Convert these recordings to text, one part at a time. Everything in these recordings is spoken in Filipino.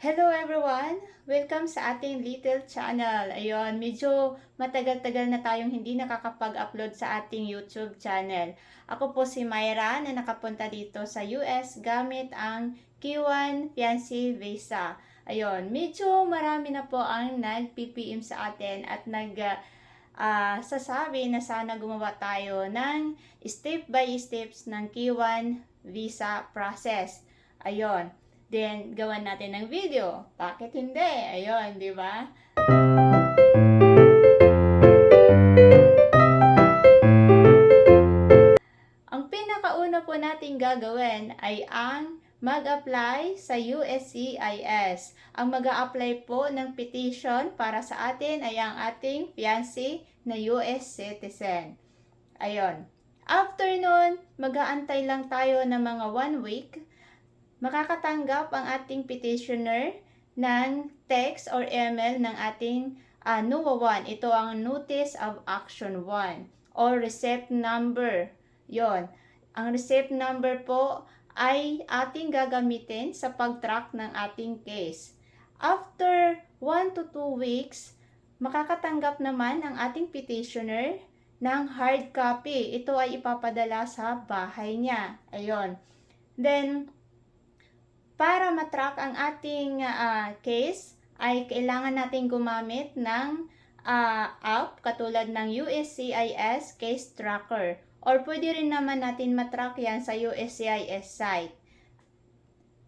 Hello everyone! Welcome sa ating little channel. Ayun, medyo matagal-tagal na tayong hindi nakakapag-upload sa ating YouTube channel. Ako po si Myra na nakapunta dito sa US gamit ang K1 Fiancé Visa. Ayun, medyo marami na po ang nag-PPM sa atin at sasabi na sana gumawa tayo ng step by steps ng K1 visa process. Ayun. Then, gawan natin ng video. Bakit hindi? Ayun, di ba? Ang pinakauna po natin gagawin ay ang mag-apply sa USCIS. Ang mag-a-apply po ng petition para sa atin ay ang ating fiancé na US citizen. Ayun. After nun, mag-aantay lang tayo ng mga 1 week. Makakatanggap ang ating petitioner ng text or email ng ating NUA 1. Ito ang Notice of Action 1 or Receipt Number. Yon. Ang receipt number po ay ating gagamitin sa pag-track ng ating case. After 1 to 2 weeks, makakatanggap naman ang ating petitioner ng hard copy. Ito ay ipapadala sa bahay niya. Ayun. Then, para matrack ang ating case, ay kailangan natin gumamit ng app katulad ng USCIS Case Tracker. Or pwede rin naman natin matrack yan sa USCIS site.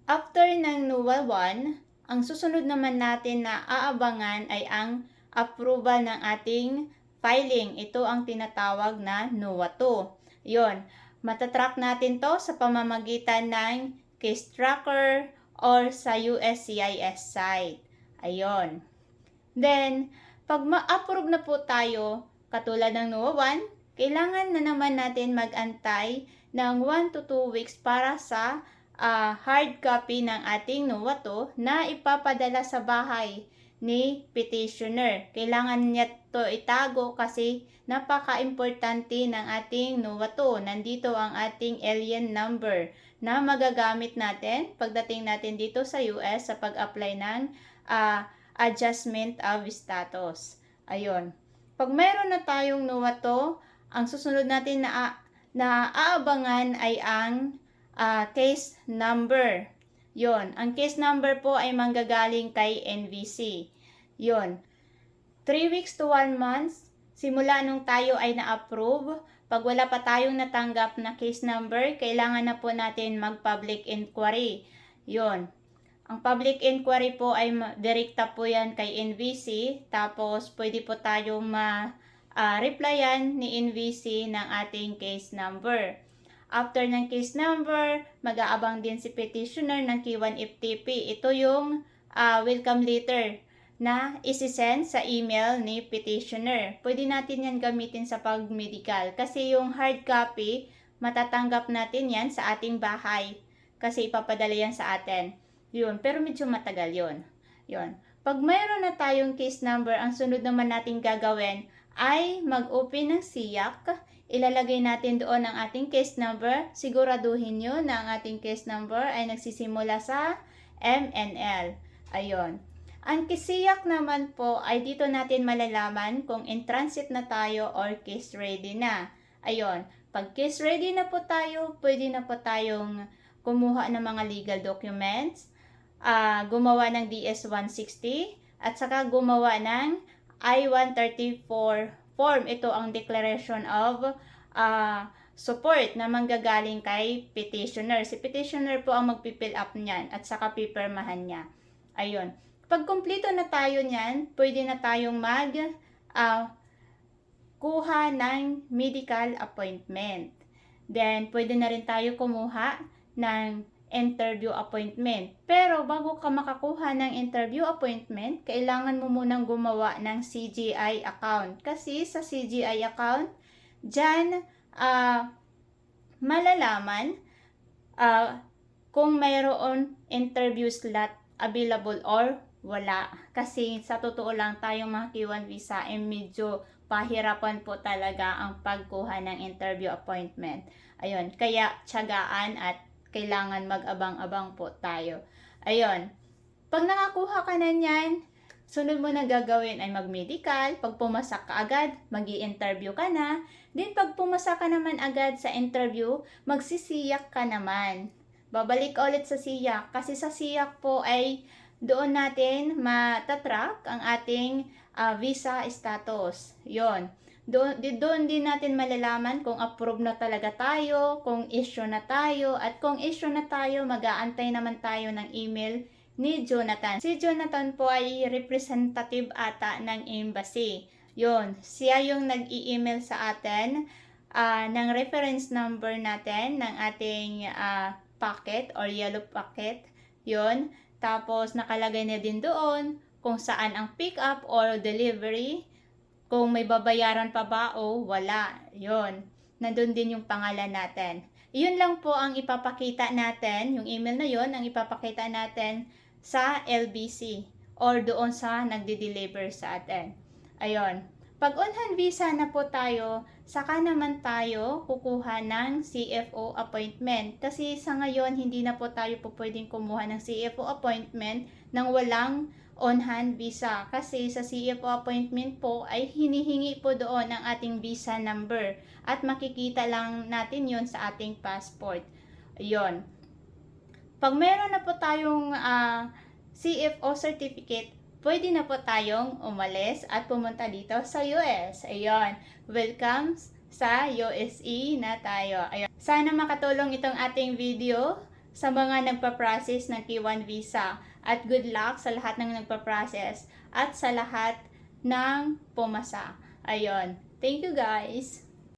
After ng NUA 1, ang susunod naman natin na aabangan ay ang approval ng ating filing. Ito ang tinatawag na NUA 2. Yun, matatrack natin to sa pamamagitan ng case tracker or sa USCIS site. Ayun. Then, pag ma-approve na po tayo, katulad ng NUA 1, kailangan na naman natin mag-antay ng 1 to 2 weeks para sa hard copy ng ating NUA 2 na ipapadala sa bahay ni petitioner. Kailangan niya to itago kasi napaka-importante ng ating NUA 2. Nandito ang ating alien number na magagamit natin pagdating natin dito sa US sa pag-apply ng adjustment of status. Ayun. Pag meron na tayong NUA 2, ang susunod natin na aabangan ay ang case number. Yon, ang case number po ay manggagaling kay NVC. Yon, 3 weeks to 1 month simula nung tayo ay na-approve. Pag wala pa tayong natanggap na case number, kailangan na po natin mag-public inquiry. Yon, ang public inquiry po ay direkta po yan kay NVC. Tapos, pwede po tayong replyan ni NVC ng ating case number. After ng case number, mag-aabang din si petitioner ng K1 FTP. Ito yung welcome letter na isi-send sa email ni petitioner. Pwede natin yan gamitin sa pag-medical kasi yung hard copy, matatanggap natin yan sa ating bahay kasi ipapadala yan sa atin. Yun, pero medyo matagal yun. Yun. Pag mayroon na tayong case number, ang sunod naman natin gagawin ay mag-open ng SIAC. Ilalagay natin doon ang ating case number. Siguraduhin nyo na ang ating case number ay nagsisimula sa MNL. Ayun. Ang SIAC naman po ay dito natin malalaman kung in transit na tayo or case ready na. Ayun. Pag case ready na po tayo, pwede na po tayong kumuha ng mga legal documents, gumawa ng DS-160, at saka gumawa ng I-134 form. Ito ang declaration of support na manggagaling kay petitioner. Si petitioner po ang magpipill up niyan at saka pipirmahan niya. Ayun. Pag kumpleto na tayo niyan, pwede na tayong kuha ng medical appointment. Then, pwede na rin tayo kumuha ng interview appointment. Pero bago ka makakuha ng interview appointment, kailangan mo munang gumawa ng CGI account. Kasi sa CGI account, dyan malalaman kung mayroon interview slot available or wala. Kasi sa totoo lang tayong mga K1 visa ay medyo pahirapan po talaga ang pagkuha ng interview appointment. Ayun, kaya tiyagaan at kailangan mag-abang-abang po tayo. Ayun. Pag nakakuha ka na niyan, sunod mo na gagawin ay mag-medical. Pag pumasa ka agad, mag-i-interview ka na. Then pag pumasa ka naman agad sa interview, magsisiyak ka naman. Babalik ka ulit sa siyak kasi sa siyak po ay doon natin matatrack ang ating visa status. Yon. Doon din natin malalaman kung approve na talaga tayo, kung issue na tayo, at kung issue na tayo, mag-aantay naman tayo ng email ni Jonathan. Si Jonathan po ay representative ata ng embassy. Yon, siya yung nag-i-email sa atin ng reference number natin ng ating packet or yellow packet. Yon, tapos nakalagay na din doon kung saan ang pick up or delivery, kung may babayaran pa ba o wala. Yon, nandun din yung pangalan natin. Yun lang po ang ipapakita natin, yung email na yon ang ipapakita natin sa LBC or doon sa nagde-deliver sa atin. Ayun. Pag on-hand visa na po tayo, saka naman tayo kukuha ng CFO appointment. Kasi sa ngayon, hindi na po tayo po pwedeng kumuha ng CFO appointment nang walang on-hand visa. Kasi sa CFO appointment po ay hinihingi po doon ang ating visa number. At makikita lang natin yon sa ating passport. Ayun. Pag meron na po tayong CFO certificate, pwede na po tayong umalis at pumunta dito sa US. Ayun, welcome sa USE na tayo. Ayun. Sana makatulong itong ating video sa mga nagpa-process ng K1 visa. At good luck sa lahat ng nagpa-process at sa lahat ng pumasa. Ayun. Thank you guys!